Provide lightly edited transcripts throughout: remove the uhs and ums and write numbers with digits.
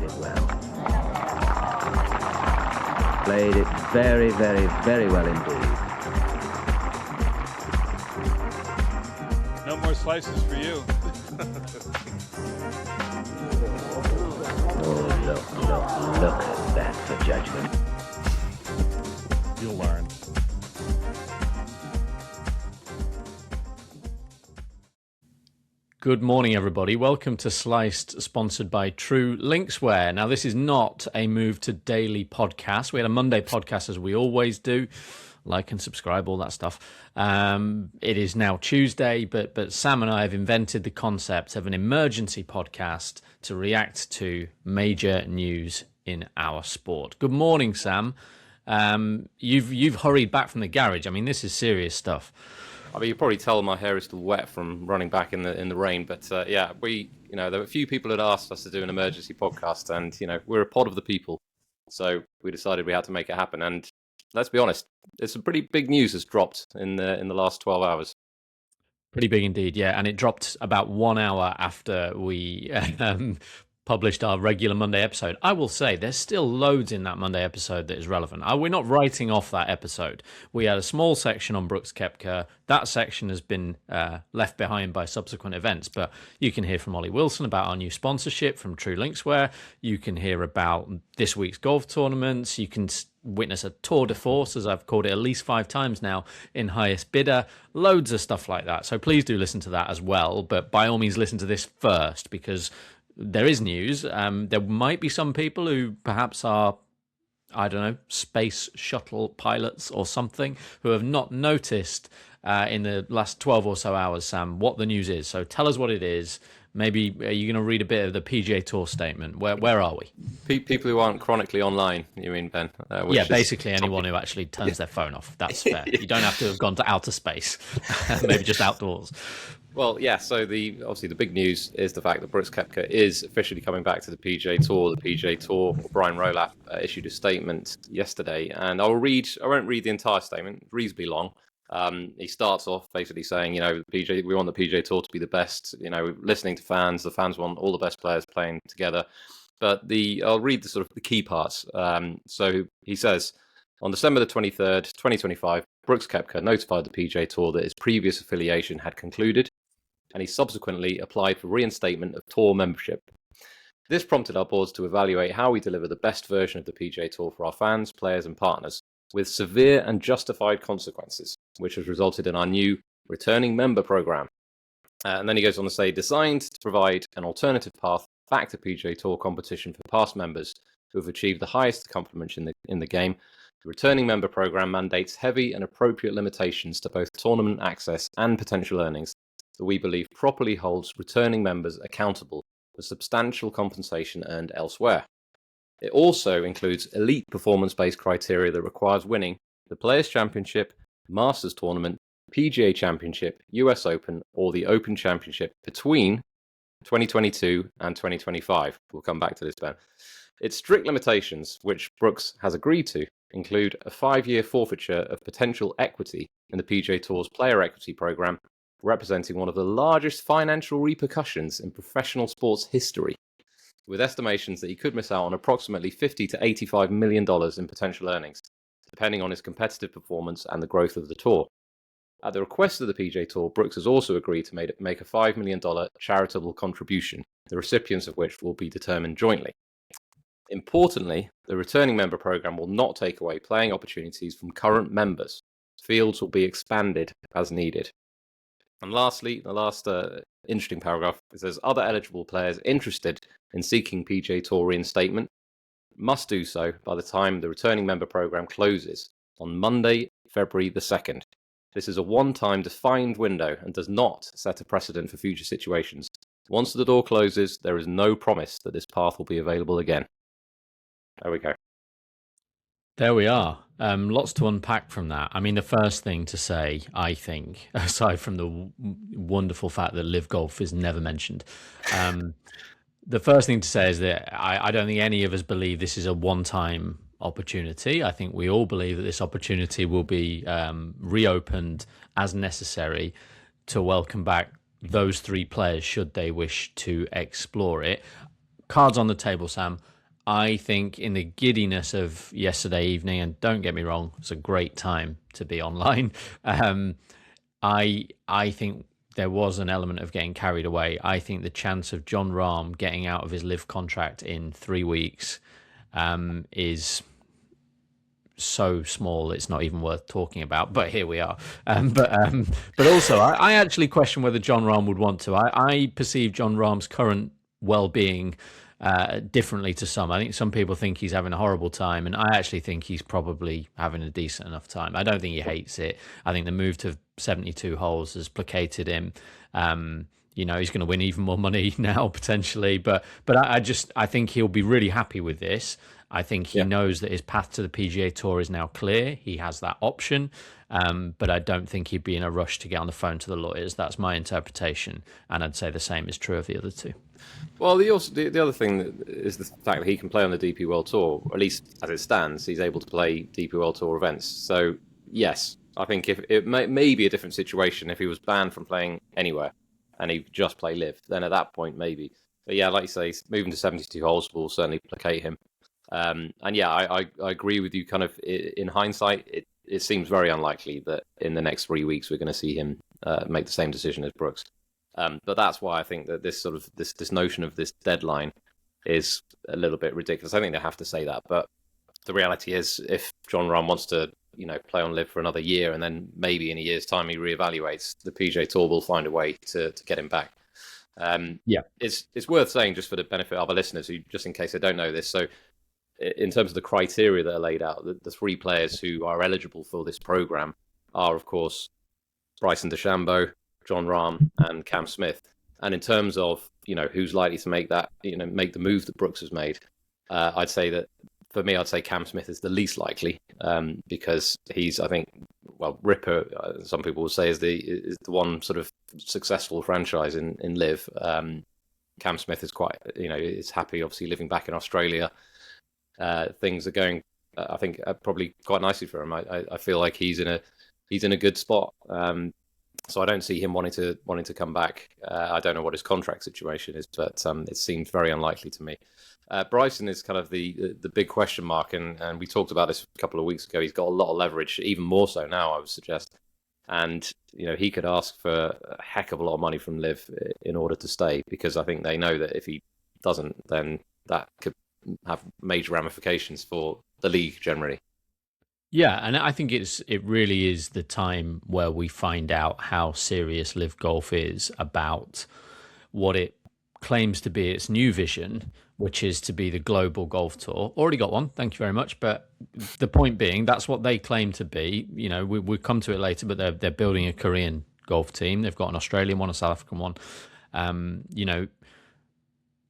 it well. Played it very, very, very well indeed. No more slices for you. Oh, look at that for judgment. You'll learn. Good morning, everybody. Welcome to Sliced, sponsored by True Linkswear. Now, this is not a move to daily podcast. We had a Monday podcast, as we always do. Like and subscribe, all that stuff. It is now Tuesday, but Sam and I have invented the concept of an emergency podcast to react to major news in our sport. Good morning, Sam. You've hurried back from the garage. I mean, this is serious stuff. I mean, you probably tell my hair is still wet from running back in the rain, but yeah, there were a few people that asked us to do an emergency podcast, and we're a pod of the people, so we decided we had to make it happen. And let's be honest, it's some pretty big news has dropped in the last 12 hours. Pretty big indeed, yeah, and it dropped about 1 hour after we published our regular Monday episode. I will say there's still loads in that Monday episode that is relevant. We're not writing off that episode. We had a small section on Brooks Koepka. That section has been left behind by subsequent events, but you can hear from Ollie Wilson about our new sponsorship from True Linkswear. You can hear about this week's golf tournaments. You can witness a tour de force, as I've called it at least 5 times now, in Highest Bidder. Loads of stuff like that. So please do listen to that as well, but by all means listen to this first, because there is news. There might be some people who perhaps are, I don't know, space shuttle pilots or something, who have not noticed in the last 12 or so hours, Sam, what the news is. So tell us what it is. Maybe are you going to read a bit of the PGA Tour statement? Where are we? People who aren't chronically online, you mean, Ben? Yeah, basically anyone who actually turns their phone off. That's fair. You don't have to have gone to outer space. Maybe just outdoors. Well, yeah, so obviously the big news is the fact that Brooks Koepka is officially coming back to the PGA Tour. The PGA Tour, Brian Rowlap, issued a statement yesterday, and I won't read the entire statement, reasonably long. He starts off basically saying, we want the PGA Tour to be the best, listening to fans. The fans want all the best players playing together. But I'll read the sort of the key parts. So he says, on December the 23rd, 2025, Brooks Koepka notified the PGA Tour that his previous affiliation had concluded, and he subsequently applied for reinstatement of tour membership. This prompted our boards to evaluate how we deliver the best version of the PGA Tour for our fans, players and partners, with severe and justified consequences, which has resulted in our new returning member program. And then he goes on to say, designed to provide an alternative path back to PGA Tour competition for past members who have achieved the highest accomplishments in the game. The returning member program mandates heavy and appropriate limitations to both tournament access and potential earnings that we believe properly holds returning members accountable for substantial compensation earned elsewhere. It also includes elite performance-based criteria that requires winning the Players' Championship, Masters Tournament, PGA Championship, US Open, or the Open Championship between 2022 and 2025. We'll come back to this, Ben. Its strict limitations, which Brooks has agreed to, include a 5-year forfeiture of potential equity in the PGA Tour's player equity program, representing one of the largest financial repercussions in professional sports history, with estimations that he could miss out on approximately $50 to $85 million in potential earnings, depending on his competitive performance and the growth of the tour. At the request of the PGA Tour, Brooks has also agreed to make a $5 million charitable contribution, the recipients of which will be determined jointly. Importantly, the returning member program will not take away playing opportunities from current members. Fields will be expanded as needed. And lastly, the last interesting paragraph, it says other eligible players interested in seeking PGA Tour reinstatement must do so by the time the returning member program closes on Monday, February the 2nd. This is a one-time defined window and does not set a precedent for future situations. Once the door closes, there is no promise that this path will be available again. There we go. There we are. Lots to unpack from that. I mean, the first thing to say, I think, aside from the wonderful fact that LIV Golf is never mentioned, the first thing to say is that I don't think any of us believe this is a one-time opportunity. I think we all believe that this opportunity will be reopened as necessary to welcome back those 3 players should they wish to explore it. Cards on the table, Sam. I think in the giddiness of yesterday evening, and don't get me wrong, it's a great time to be online. I think there was an element of getting carried away. I think the chance of Jon Rahm getting out of his LIV contract in 3 weeks is so small it's not even worth talking about, but here we are. But also I actually question whether Jon Rahm would want to. I perceive Jon Rahm's current well-being differently to some. I think some people think he's having a horrible time, and I actually think he's probably having a decent enough time. I don't think he hates it. I think the move to 72 holes has placated him. He's going to win even more money now potentially, but I think he'll be really happy with this. I think he knows that his path to the PGA Tour is now clear. He has that option, but I don't think he'd be in a rush to get on the phone to the lawyers. That's my interpretation, and I'd say the same is true of the other two. Well, the other thing is the fact that he can play on the DP World Tour, or at least as it stands, he's able to play DP World Tour events. So, yes, I think if it may be a different situation if he was banned from playing anywhere and he just play LIV, then at that point, maybe. But yeah, like you say, moving to 72 holes will certainly placate him. And yeah, I agree with you. Kind of in hindsight, it seems very unlikely that in the next 3 weeks we're going to see him make the same decision as Brooks. But that's why I think that this notion of this deadline is a little bit ridiculous. I think they have to say that, but the reality is, if Jon Rahm wants to, play on LIV for another year, and then maybe in a year's time he reevaluates, the PGA Tour will find a way to get him back. It's worth saying, just for the benefit of our listeners, who just in case they don't know this. So, in terms of the criteria that are laid out, the 3 players who are eligible for this program are, of course, Bryson DeChambeau, Jon Rahm, and Cam Smith. And in terms of who's likely to make that make the move that Brooks has made, I'd say that for me, I'd say Cam Smith is the least likely because he's, I think, Ripper. Some people will say is the one sort of successful franchise in LIV. Cam Smith is quite is happy, obviously living back in Australia. Things are going, I think, probably quite nicely for him. I feel like he's in a good spot. So I don't see him wanting to come back. I don't know what his contract situation is, but it seems very unlikely to me. Bryson is kind of the big question mark, and we talked about this a couple of weeks ago. He's got a lot of leverage, even more so now, I would suggest. And he could ask for a heck of a lot of money from LIV in order to stay, because I think they know that if he doesn't, then that could have major ramifications for the league generally. Yeah, and I think it really is the time where we find out how serious LIV Golf is about what it claims to be its new vision, which is to be the global golf tour. Already got one, thank you very much. But the point being, that's what they claim to be. We'll come to it later, but they're building a Korean golf team. They've got an Australian one, a South African one.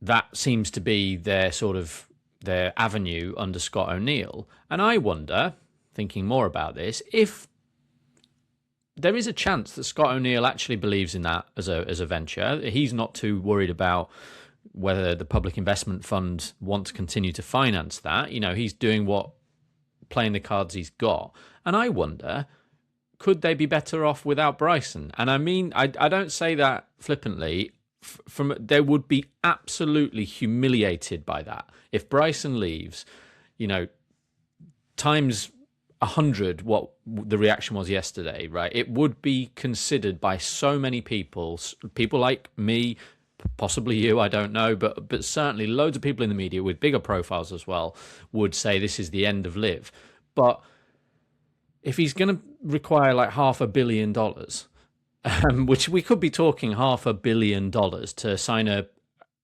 That seems to be their avenue under Scott O'Neill. And I wonder, thinking more about this, if there is a chance that Scott O'Neill actually believes in that as a venture. He's not too worried about whether the Public Investment Fund want to continue to finance that. He's doing playing the cards he's got. And I wonder, could they be better off without Bryson? And I mean, I don't say that flippantly. They would be absolutely humiliated by that if Bryson leaves. Times 100 what the reaction was yesterday, right? It would be considered by so many people like me, possibly you, I don't know, but certainly loads of people in the media with bigger profiles as well would say this is the end of LIV. But if he's going to require like $500 million, which we could be talking $500 million to sign a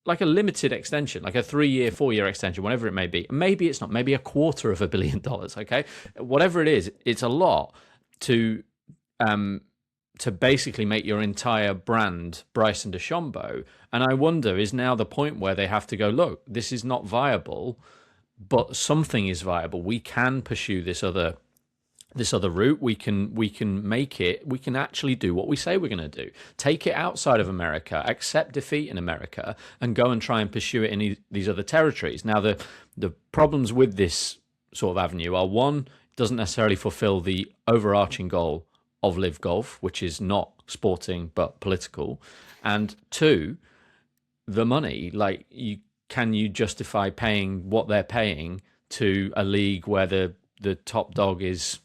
limited extension, like a 3-year, 4-year extension, whatever it may be. Maybe it's not, maybe $250 million, okay? Whatever it is, it's a lot to basically make your entire brand Bryson DeChambeau. And I wonder, is now the point where they have to go, look, this is not viable, but something is viable. We can pursue this other route. We can make it. We can actually do what we say we're going to do. Take it outside of America, accept defeat in America, and go and try and pursue it in these other territories. Now, the problems with this sort of avenue are, one, it doesn't necessarily fulfill the overarching goal of LIV Golf, which is not sporting but political, and two, the money. Like, can you justify paying what they're paying to a league where the top dog is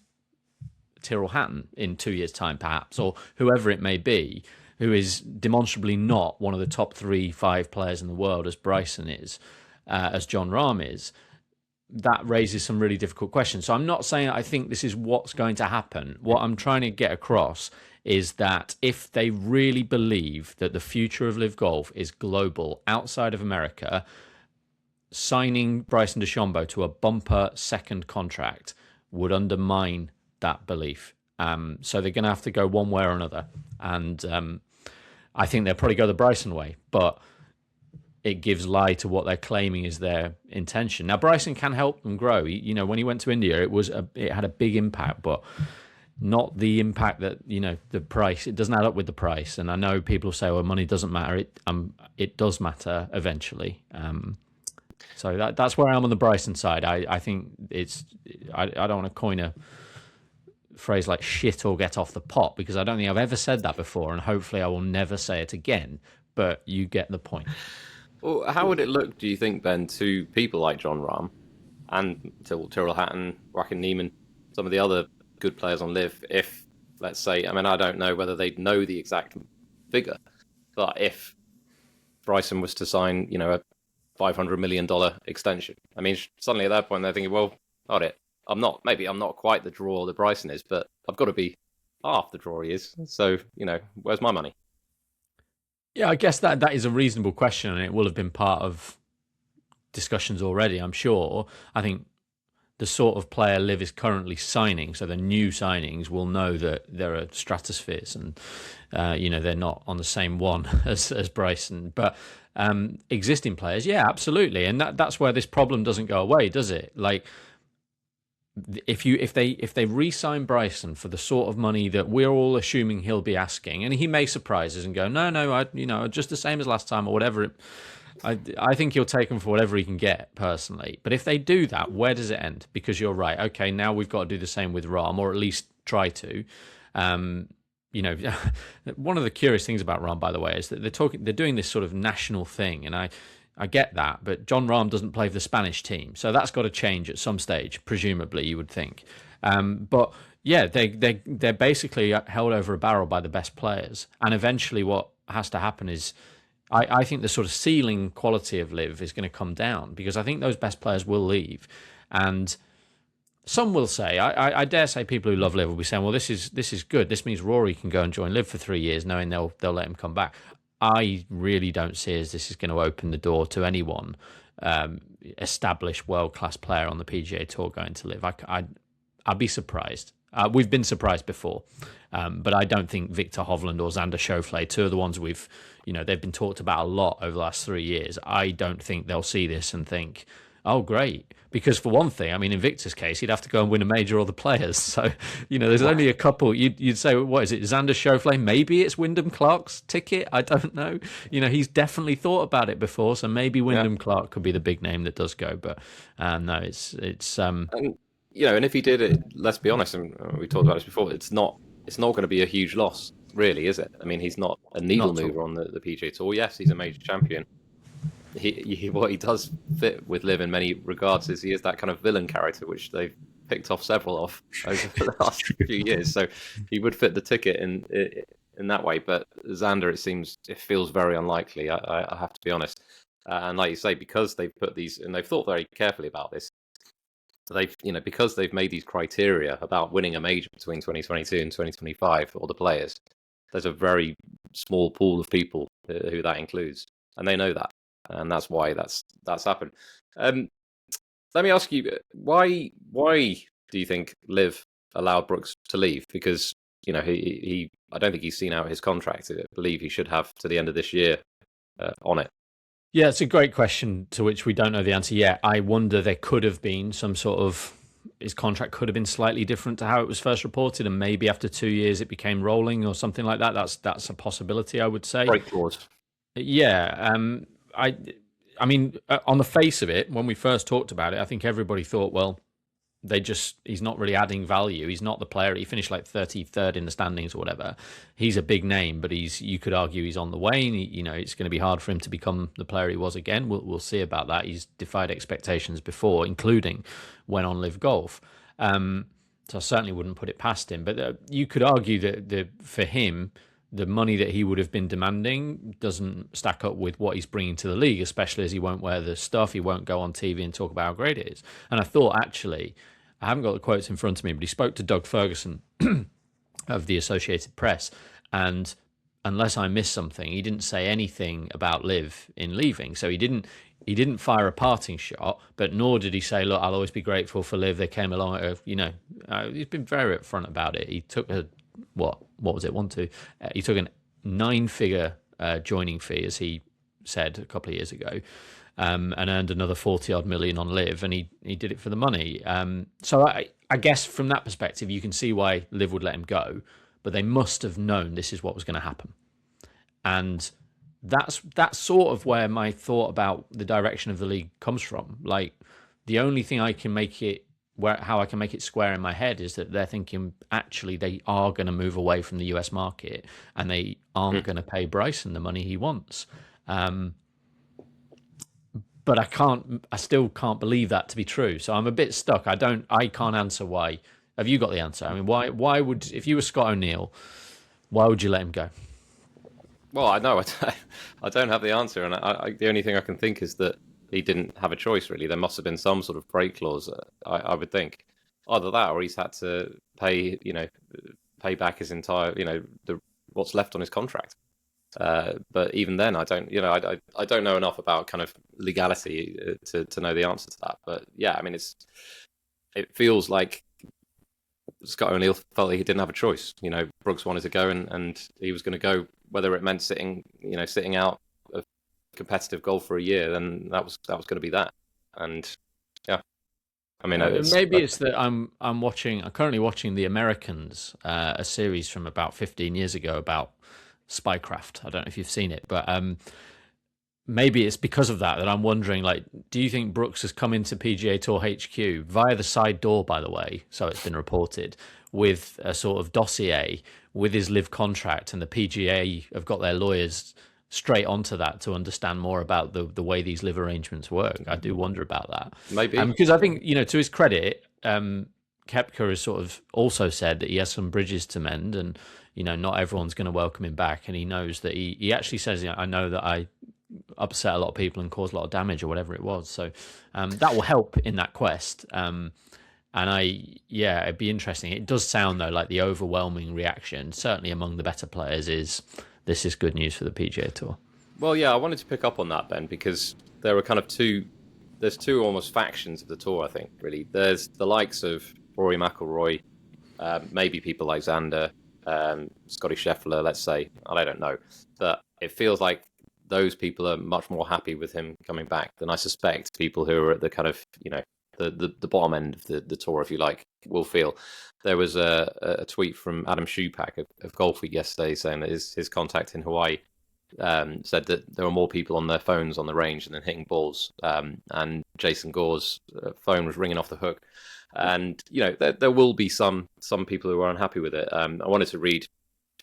Tyrrell Hatton in 2 years' time, perhaps, or whoever it may be, who is demonstrably not one of the top 3-5 players in the world, as Bryson is, as Jon Rahm is? That raises some really difficult questions. So I'm not saying I think this is what's going to happen. What I'm trying to get across is that if they really believe that the future of LIV Golf is global outside of America, signing Bryson DeChambeau to a bumper second contract would undermine that belief. So they're going to have to go one way or another. And I think they'll probably go the Bryson way, but it gives lie to what they're claiming is their intention. Now, Bryson can help them grow. When he went to India, it had a big impact, but not the impact that, the price. It doesn't add up with the price. And I know people say, well, money doesn't matter. It does matter eventually. So that's where I am on the Bryson side. I think I don't want to coin a phrase like shit or get off the pot, because I don't think I've ever said that before, and hopefully I will never say it again. But you get the point. Well, how would it look, do you think, Ben, to people like Jon Rahm and Tyrrell Hatton, Joaquin Niemann, some of the other good players on LIV, if, let's say, I don't know whether they'd know the exact figure, but if Bryson was to sign, a $500 million extension, suddenly at that point they're thinking, well, got it. I'm not quite the draw that Bryson is, but I've got to be half the draw he is. So, where's my money? Yeah, I guess that is a reasonable question, and it will have been part of discussions already, I'm sure. I think the sort of player LIV is currently signing, so the new signings will know that there are stratospheres, and they're not on the same one as Bryson. But existing players, yeah, absolutely, and that's where this problem doesn't go away, does it? Like, if they re-sign Bryson for the sort of money that we're all assuming he'll be asking, and he may surprise us and go, no, just the same as last time or whatever. I think he'll take him for whatever he can get personally. But if they do that, where does it end? Because you're right. Okay, now we've got to do the same with Rahm, or at least try to. One of the curious things about Rahm, by the way, is that they're doing this sort of national thing, and I get that, but Jon Rahm doesn't play for the Spanish team, so that's got to change at some stage, presumably, you would think. But yeah, they're basically held over a barrel by the best players, and eventually what has to happen is, I think the sort of ceiling quality of LIV is going to come down, because I think those best players will leave, and some will say, I dare say, people who love LIV will be saying, well, this is good. This means Rory can go and join LIV for 3 years, knowing they'll let him come back. I really don't see as this is going to open the door to anyone established world-class player on the PGA Tour going to LIV. I'd be surprised. We've been surprised before, but I don't think Victor Hovland or Xander Schauffele, two of the ones they've been talked about a lot over the last 3 years. I don't think they'll see this and think, oh, great. Because for one thing, in Victor's case, he'd have to go and win a major or the Players. So, there's only a couple. You'd say, what is it, Xander Schauffele? Maybe it's Wyndham Clark's ticket. I don't know. He's definitely thought about it before. So maybe Wyndham Clark could be the big name that does go. But no, it's. And if he did it, let's be honest, and we talked about this before, it's not going to be a huge loss, really, is it? He's not a needle mover on the PGA Tour. Yes, he's a major champion. What he does fit with LIV in many regards is he is that kind of villain character, which they've picked off several of over the last few years. So he would fit the ticket in that way. But Xander, it feels very unlikely. I have to be honest. And like you say, because they've put these, and they've thought very carefully about this, because they've made these criteria about winning a major between 2022 and 2025 for all the players, there's a very small pool of people who that includes, and they know that. And that's why that's happened. Let me ask you, why do you think LIV allowed Brooks to leave? Because he I don't think he's seen out his contract. I believe he should have to the end of this year on it. Yeah, it's a great question to which we don't know the answer yet. I wonder, there could have been some sort of, his contract could have been slightly different to how it was first reported, and maybe after 2 years it became rolling or something like that. That's a possibility, I would say. Break clause. Yeah. On the face of it, when we first talked about it, I think everybody thought, well, he's not really adding value. He's not the player. He finished like 33rd in the standings or whatever. He's a big name, but you could argue he's on the wane. It's going to be hard for him to become the player he was again. We'll see about that. He's defied expectations before, including when on LIV Golf. So I certainly wouldn't put it past him. But you could argue that for him, the money that he would have been demanding doesn't stack up with what he's bringing to the league, especially as he won't wear the stuff. He won't go on TV and talk about how great it is. And I thought, actually, I haven't got the quotes in front of me, but he spoke to Doug Ferguson of the Associated Press. And unless I missed something, he didn't say anything about LIV in leaving. So he didn't fire a parting shot, but nor did he say, look, I'll always be grateful for LIV. They came along, he's been very upfront about it. He took what was it? He took a 9-figure joining fee, as he said a couple of years ago, and earned another 40-odd million on LIV, and he did it for the money. So I guess from that perspective, you can see why LIV would let him go, but they must have known this is what was going to happen. And that's sort of where my thought about the direction of the league comes from. Like, the only thing I can make it how I can make it square in my head is that they're thinking actually they are going to move away from the US market and they aren't going to pay Bryson the money he wants. But I still can't believe that to be true. So I'm a bit stuck. I can't answer why. Have you got the answer? I mean, why would, if you were Scott O'Neill, why would you let him go? Well, I know I don't have the answer, and the only thing I can think is that he didn't have a choice, really. There must have been some sort of break clause, I would think. Either that, or he's had to pay back his entire, what's left on his contract. But even then, I don't know enough about kind of legality to know the answer to that. But yeah, I mean, it feels like Scott O'Neill felt he didn't have a choice. Brooks wanted to go, and he was going to go, whether it meant sitting out of competitive golf for a year, then that was going to be that. And yeah, I mean, it's that I'm currently watching The Americans, a series from about 15 years ago about spycraft. I don't know if you've seen it, but maybe it's because of that I'm wondering, like, do you think Brooks has come into PGA Tour HQ via the side door, by the way, so it's been reported, with a sort of dossier with his LIV contract, and the PGA have got their lawyers straight onto that to understand more about the way these LIV arrangements work? I do wonder about that. Maybe. Because I think, to his credit, Koepka has sort of also said that he has some bridges to mend, and, not everyone's going to welcome him back. And he knows that he actually says, I know that I upset a lot of people and caused a lot of damage, or whatever it was. So that will help in that quest. And it'd be interesting. It does sound, though, like the overwhelming reaction, certainly among the better players, is this is good news for the PGA Tour. Well, yeah, I wanted to pick up on that, Ben, because there are kind of there's two almost factions of the tour, I think, really. There's the likes of Rory McIlroy, maybe people like Xander, Scotty Scheffler, let's say. I don't know. But it feels like those people are much more happy with him coming back than I suspect people who are at the kind of, the bottom end of the tour, if you like, will feel. There was a tweet from Adam Schupak of Golf Week yesterday saying that his contact in Hawaii said that there were more people on their phones on the range than hitting balls. And Jason Gore's phone was ringing off the hook. And, there will be some people who are unhappy with it. I wanted to read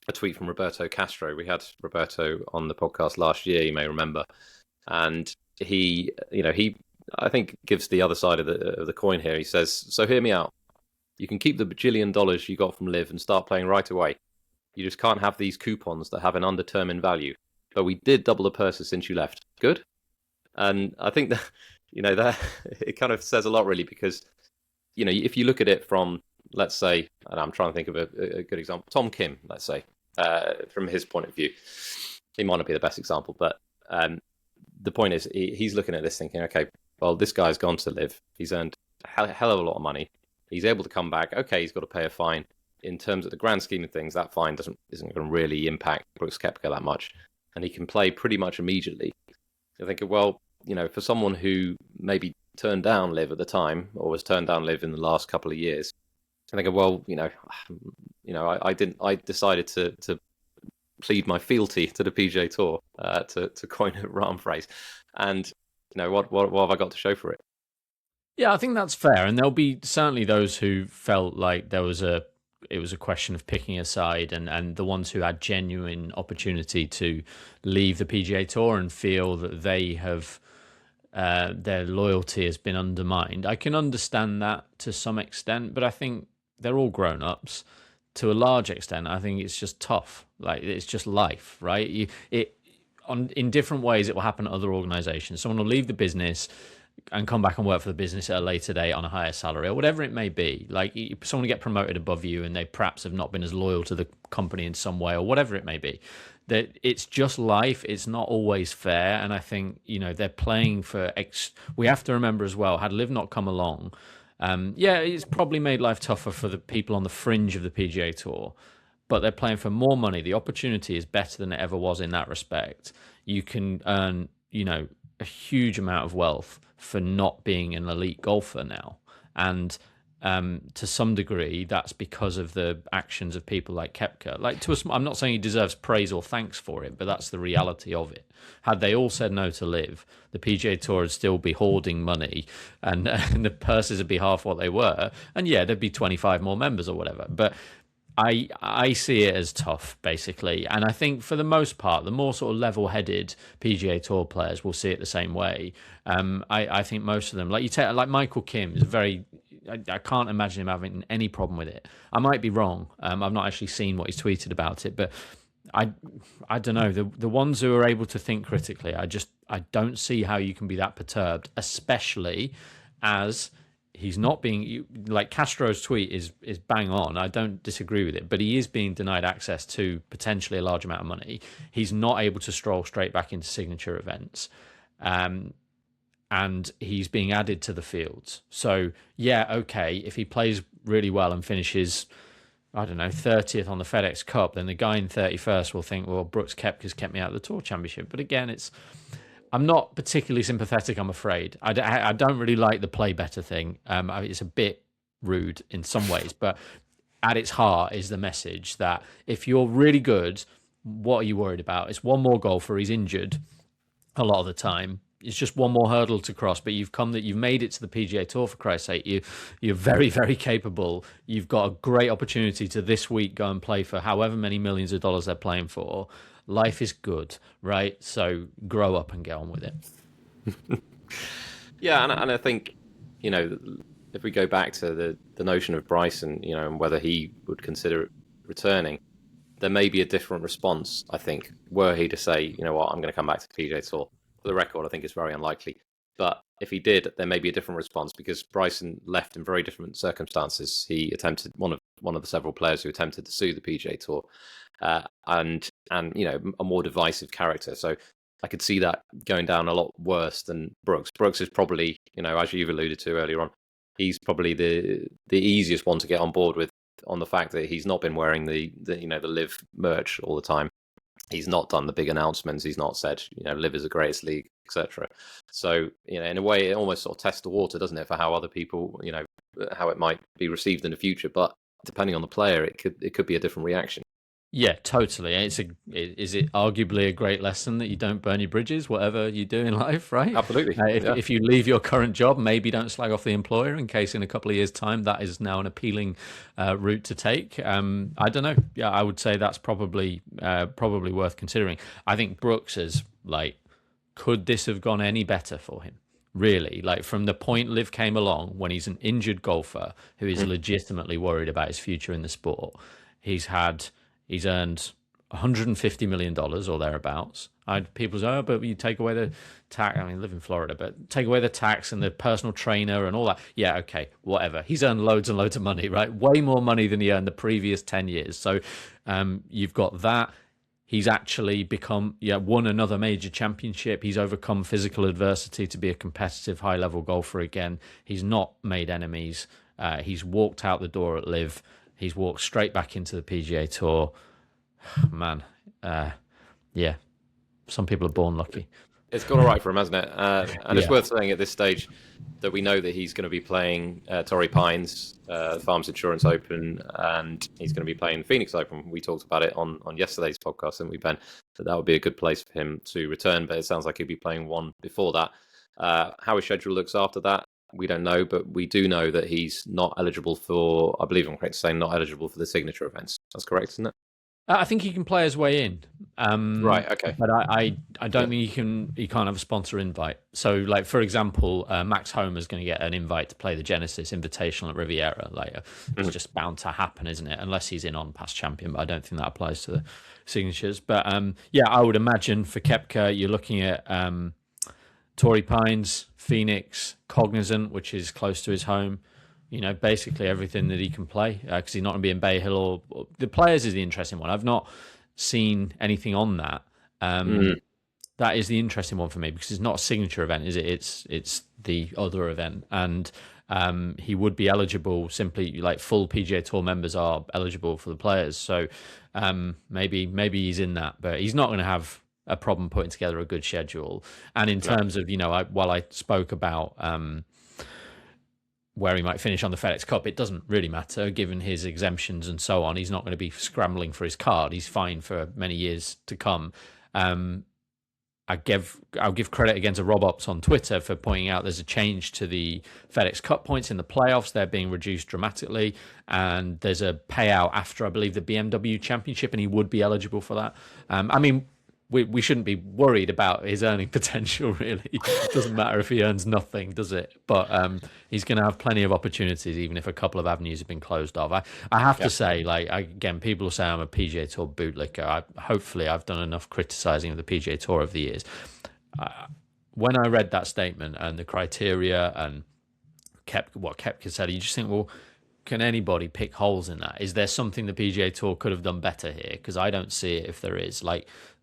a tweet from Roberto Castro. We had Roberto on the podcast last year, you may remember. And he I think gives the other side of the coin here. He says, so hear me out. You can keep the bajillion dollars you got from LIV and start playing right away. You just can't have these coupons that have an undetermined value. But we did double the purses since you left. Good? And I think that, that it kind of says a lot, really, because, if you look at it from, let's say, and I'm trying to think of a good example, Tom Kim, let's say, from his point of view. He might not be the best example, but the point is he's looking at this thinking, okay, well, this guy's gone to LIV. He's earned a hell of a lot of money. He's able to come back. Okay, he's got to pay a fine. In terms of the grand scheme of things, that fine isn't going to really impact Brooks Koepka that much, and he can play pretty much immediately. You're thinking, well, for someone who maybe turned down LIV at the time, or was turned down LIV in the last couple of years, I think, well, I decided to plead my fealty to the PGA Tour, to coin a Rahm phrase, and what have I got to show for it? Yeah, I think that's fair, and there'll be certainly those who felt like it was a question of picking a side, and the ones who had genuine opportunity to leave the PGA Tour and feel that they have their loyalty has been undermined. I can understand that to some extent, but I think they're all grown ups. To a large extent, I think it's just tough. Like it's just life, right? In different ways, it will happen at other organizations. Someone will leave the business and come back and work for the business at a later date on a higher salary or whatever it may be. Like someone will get promoted above you and they perhaps have not been as loyal to the company in some way or whatever it may be. That it's just life. It's not always fair. And I think, they're playing for we have to remember as well, had LIV not come along, it's probably made life tougher for the people on the fringe of the PGA Tour, but they're playing for more money. The opportunity is better than it ever was in that respect. You can earn, a huge amount of wealth for not being an elite golfer now. And to some degree, that's because of the actions of people like Koepka. I'm not saying he deserves praise or thanks for it, but that's the reality of it. Had they all said no to LIV, the PGA Tour would still be hoarding money, and the purses would be half what they were. And there'd be 25 more members or whatever. But I see it as tough, basically. And I think for the most part, the more sort of level-headed PGA Tour players will see it the same way. I think most of them, like Michael Kim, is I can't imagine him having any problem with it. I might be wrong. I've not actually seen what he's tweeted about it, but I don't know. The ones who are able to think critically, I don't see how you can be that perturbed, especially as he's not being, like Castro's tweet is bang on. I don't disagree with it, but he is being denied access to potentially a large amount of money. He's not able to stroll straight back into signature events. And he's being added to the fields. So, okay, if he plays really well and finishes, 30th on the FedEx Cup, then the guy in 31st will think, well, Brooks Koepka's kept me out of the Tour Championship. But again, I'm not particularly sympathetic, I'm afraid. I don't really like the play better thing. It's a bit rude in some ways, but at its heart is the message that if you're really good, what are you worried about? It's one more golfer. He's injured a lot of the time. It's just one more hurdle to cross, but you've made it to the PGA Tour, for Christ's sake. You're very, very capable. You've got a great opportunity to this week go and play for however many millions of dollars they're playing for. Life is good, right? So grow up and get on with it. And I think, if we go back to the notion of Bryson, and whether he would consider returning, there may be a different response, I think, were he to say, you know what, I'm going to come back to the PGA Tour. For the record, I think it's very unlikely. But if he did, there may be a different response because Bryson left in very different circumstances. He attempted one of the several players who attempted to sue the PGA Tour, and a more divisive character. So I could see that going down a lot worse than Brooks. Brooks is probably, as you've alluded to earlier on, he's probably the easiest one to get on board with on the fact that he's not been wearing the LIV merch all the time. He's not done the big announcements. He's not said, LIV is the greatest league, etc. So, in a way, it almost sort of tests the water, doesn't it, for how other people, how it might be received in the future. But depending on the player, it could be a different reaction. Yeah, totally. Is it arguably a great lesson that you don't burn your bridges, whatever you do in life, right? Absolutely. If you leave your current job, maybe don't slag off the employer in case in a couple of years' time that is now an appealing route to take. I don't know. Yeah, I would say that's probably worth considering. I think Brooks is could this have gone any better for him? Really, from the point LIV came along, when he's an injured golfer who is legitimately worried about his future in the sport, he's earned $150 million or thereabouts. People say, but you take away the tax. I live in Florida, but take away the tax and the personal trainer and all that. Yeah, okay, whatever. He's earned loads and loads of money, right? Way more money than he earned the previous 10 years. So you've got that. He's actually won another major championship. He's overcome physical adversity to be a competitive high-level golfer again. He's not made enemies. He's walked out the door at LIV. He's walked straight back into the PGA Tour. Man, some people are born lucky. It's gone all right for him, hasn't it? And it's worth saying at this stage that we know that he's going to be playing Torrey Pines, Farmers Insurance Open, and he's going to be playing Phoenix Open. We talked about it on yesterday's podcast, didn't we, Ben? That would be a good place for him to return, but it sounds like he'll be playing one before that. How his schedule looks after that, we don't know, but we do know that he's not eligible for, I believe I'm correct to say, not eligible for the signature events. That's correct, isn't it? I think he can play his way in. Right. Okay. But I don't think he can't have a sponsor invite. So, like, for example, Max Homer's going to get an invite to play the Genesis Invitational at Riviera later. It's just bound to happen, isn't it? Unless he's in on past champion, but I don't think that applies to the signatures. But yeah, I would imagine for Koepka, you're looking at Torrey Pines, Phoenix, Cognizant, which is close to his home. Basically everything that he can play, because he's not going to be in Bay Hill or the Players is the interesting one. I've not seen anything on that. That is the interesting one for me, because it's not a signature event, is it? It's the other event, and he would be eligible simply like full PGA Tour members are eligible for the Players. So maybe he's in that, but he's not going to have a problem putting together a good schedule. And in terms of while I spoke about where he might finish on the FedEx Cup, it doesn't really matter given his exemptions and so on. He's not going to be scrambling for his card. He's fine for many years to come. I'll give credit again to Rob Ops on Twitter for pointing out there's a change to the FedEx Cup points in the playoffs. They're being reduced dramatically, and there's a payout after, I believe, the BMW Championship, and he would be eligible for that. We shouldn't be worried about his earning potential, really. It doesn't matter if he earns nothing, does it? But he's going to have plenty of opportunities, even if a couple of avenues have been closed off. I have to say, again, people will say I'm a PGA Tour bootlicker. Hopefully I've done enough criticising of the PGA Tour over the years. When I read that statement and the criteria and what Koepka said, you just think, well, can anybody pick holes in that? Is there something the PGA Tour could have done better here? Because I don't see it if there is.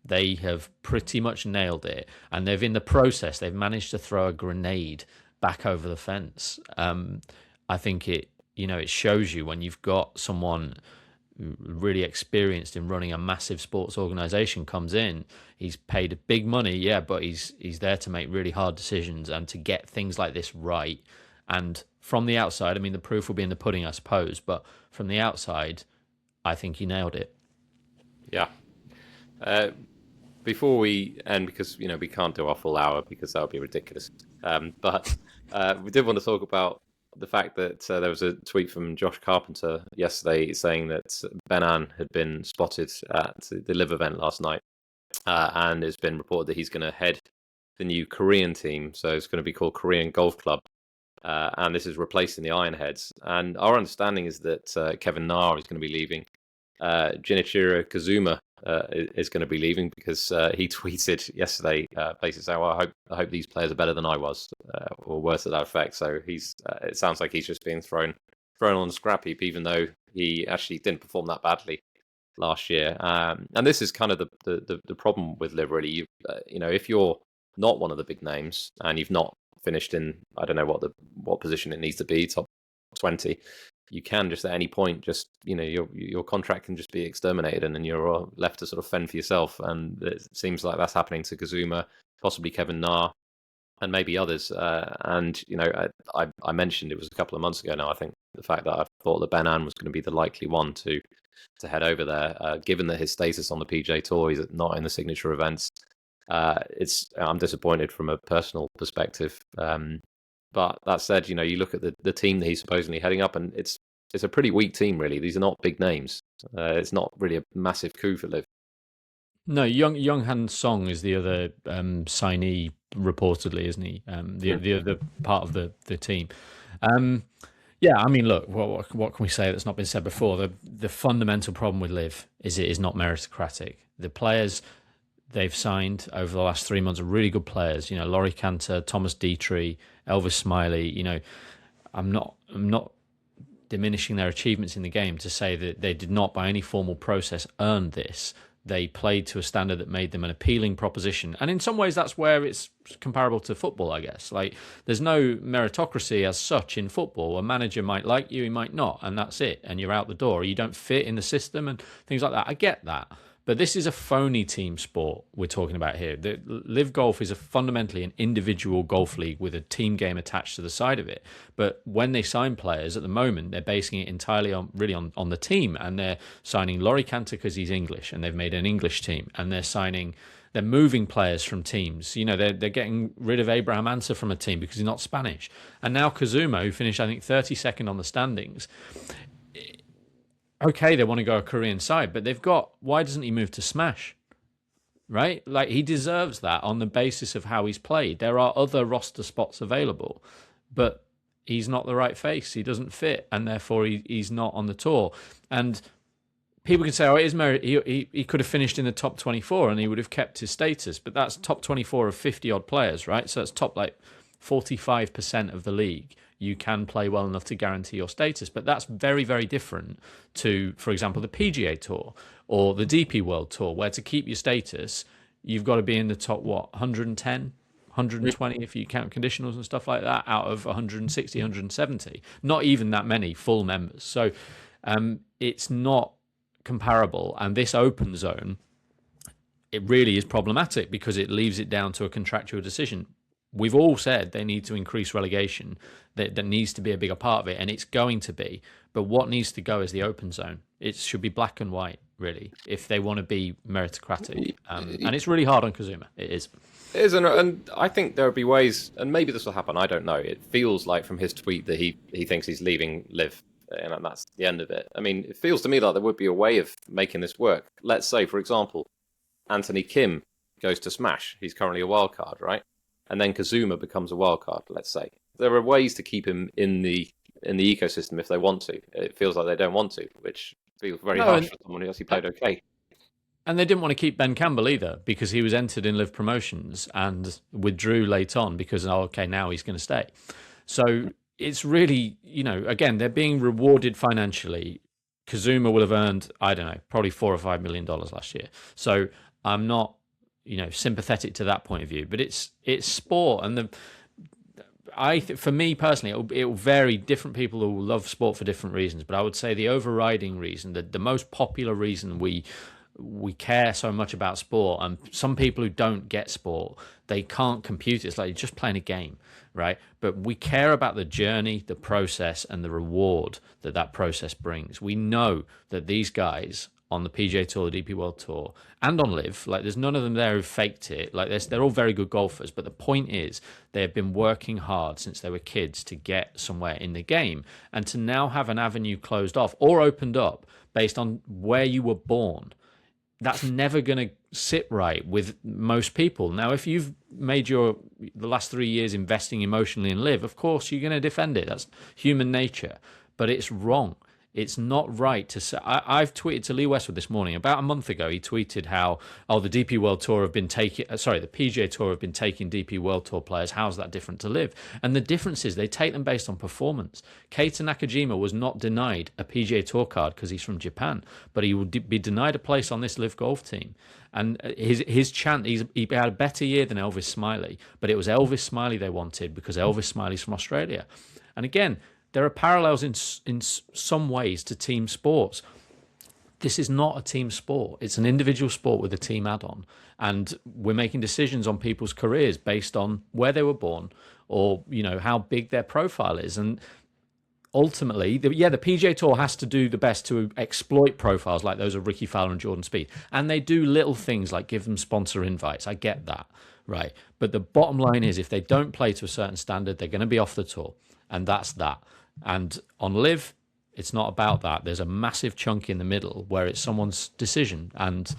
They have pretty much nailed it, and they've managed to throw a grenade back over the fence. I think it shows you when you've got someone really experienced in running a massive sports organization comes in. He's paid big money, but he's there to make really hard decisions and to get things like this right. And from the outside, the proof will be in the pudding, I suppose. But from the outside, I think he nailed it. Yeah. Before we end, because we can't do our full hour because that would be ridiculous. But we did want to talk about the fact that there was a tweet from Josh Carpenter yesterday saying that Benan had been spotted at the LIV event last night, and it's been reported that he's going to head the new Korean team. So it's going to be called Korean Golf Club. And this is replacing the Ironheads. And our understanding is that Kevin Na is going to be leaving. Junichiro Kazuma is going to be leaving because he tweeted yesterday, basically saying, "Well, I hope these players are better than I was," or worse to that effect. So it sounds like he's just being thrown on the scrap heap, even though he actually didn't perform that badly last year. And this is kind of the problem with LIV, really. If you're not one of the big names and you've not finished in, I don't know what position it needs to be, top 20, you can just at any point just your contract can just be exterminated, and then you're left to sort of fend for yourself. And it seems like that's happening to Kazuma, possibly Kevin Na, and maybe others. And I mentioned it was a couple of months ago now, I think, the fact that I thought that Benan was going to be the likely one to head over there, given that his status on the PGA Tour, he's not in the signature events. I'm disappointed from a personal perspective. But that said, you look at the team that he's supposedly heading up, and it's a pretty weak team, really. These are not big names. It's not really a massive coup for LIV. No, Young Han Song is the other signee, reportedly, isn't he? The other part of the team. Look, what can we say that's not been said before? The fundamental problem with LIV is it is not meritocratic. The players they've signed over the last 3 months are really good players. Laurie Cantor, Thomas Dietrich, Elvis Smiley. I'm not diminishing their achievements in the game to say that they did not, by any formal process, earn this. They played to a standard that made them an appealing proposition. And in some ways, that's where it's comparable to football, I guess. There's no meritocracy as such in football. A manager might like you, he might not, and that's it. And you're out the door. You don't fit in the system and things like that. I get that. But this is a phony team sport we're talking about here. The LIV Golf is fundamentally an individual golf league with a team game attached to the side of it. But when they sign players at the moment, they're basing it entirely on the team. And they're signing Laurie Cantor because he's English, and they've made an English team. And they're signing They're moving players from teams. You know, they're getting rid of Abraham Ansah from a team because he's not Spanish. And now Kazuma, who finished, I think, 32nd on the standings. Okay, they want to go a Korean side, but why doesn't he move to Smash? Right? Like, he deserves that on the basis of how he's played. There are other roster spots available, but he's not the right face. He doesn't fit, and therefore he's not on the tour. And people can say, oh, it is merit. He could have finished in the top 24 and he would have kept his status, but that's top 24 of 50-odd players, right? So that's top, like, 45% of the league. You can play well enough to guarantee your status, but that's very, very different to, for example, the PGA Tour or the DP World Tour, where to keep your status, you've got to be in the top, 110, 120 if you count conditionals and stuff like that, out of 160, 170. Not even that many full members. So it's not comparable. And this open zone, it really is problematic because it leaves it down to a contractual decision. We've all said they need to increase relegation. That needs to be a bigger part of it, and it's going to be. But what needs to go is the open zone. It should be black and white, really, if they want to be meritocratic. And it's really hard on Kazuma. It is. It is, and I think there will be ways, and maybe this will happen, I don't know. It feels like from his tweet that he thinks he's leaving LIV, and that's the end of it. I mean, it feels to me like there would be a way of making this work. Let's say, for example, Anthony Kim goes to Smash. He's currently a wild card, right? And then Kazuma becomes a wild card, let's say. There are ways to keep him in the ecosystem if they want to. It feels like they don't want to, which feels very harsh for someone who actually played okay. And they didn't want to keep Ben Campbell either because he was entered in LIV Promotions and withdrew late on because, now he's going to stay. So it's really, again, they're being rewarded financially. Kazuma will have earned, I don't know, probably $4 or $5 million last year. So I'm not, sympathetic to that point of view, but it's sport, and for me personally, it will vary. Different people will love sport for different reasons, but I would say the overriding reason, the most popular reason we care so much about sport, and some people who don't get sport, they can't compute it. It's like you're just playing a game, right? But we care about the journey, the process, and the reward that process brings. We know that these guys on the PGA Tour, the DP World Tour, and on LIV, like, there's none of them there who faked it. Like, they're all very good golfers, but the point is they have been working hard since they were kids to get somewhere in the game, and to now have an avenue closed off or opened up based on where you were born, that's never going to sit right with most people. Now, if you've made the last 3 years investing emotionally in LIV, of course you're going to defend it. That's human nature, but it's wrong. It's not right to say. I've tweeted to Lee Westwood this morning. About a month ago, he tweeted how, the DP World Tour have been taking, the PGA Tour have been taking DP World Tour players. How's that different to LIV? And the difference is they take them based on performance. Keita Nakajima was not denied a PGA Tour card because he's from Japan, but he would be denied a place on this LIV Golf team. And his chant, he had a better year than Elvis Smiley, but it was Elvis Smiley they wanted because Elvis Smiley's from Australia. And again, there are parallels in some ways to team sports. This is not a team sport. It's an individual sport with a team add-on. And we're making decisions on people's careers based on where they were born or, how big their profile is. And ultimately, the PGA Tour has to do the best to exploit profiles like those of Ricky Fowler and Jordan Spieth. And they do little things like give them sponsor invites. I get that, right? But the bottom line is if they don't play to a certain standard, they're going to be off the tour. And that's that. And on LIV, it's not about that. There's a massive chunk in the middle where it's someone's decision, and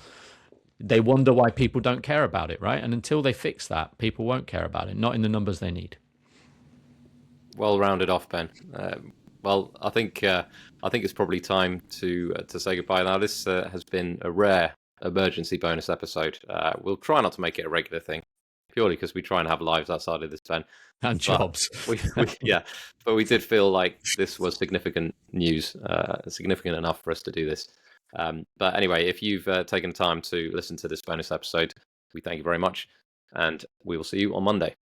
they wonder why people don't care about it, right? And until they fix that, people won't care about it, not in the numbers they need. Well rounded off, Ben. Well, I think it's probably time to say goodbye now. This has been a rare emergency bonus episode. We'll try not to make it a regular thing, purely because we try and have lives outside of this, Ben. And jobs. But we did feel like this was significant news, significant enough for us to do this. But anyway, if you've taken time to listen to this bonus episode, we thank you very much, and we will see you on Monday.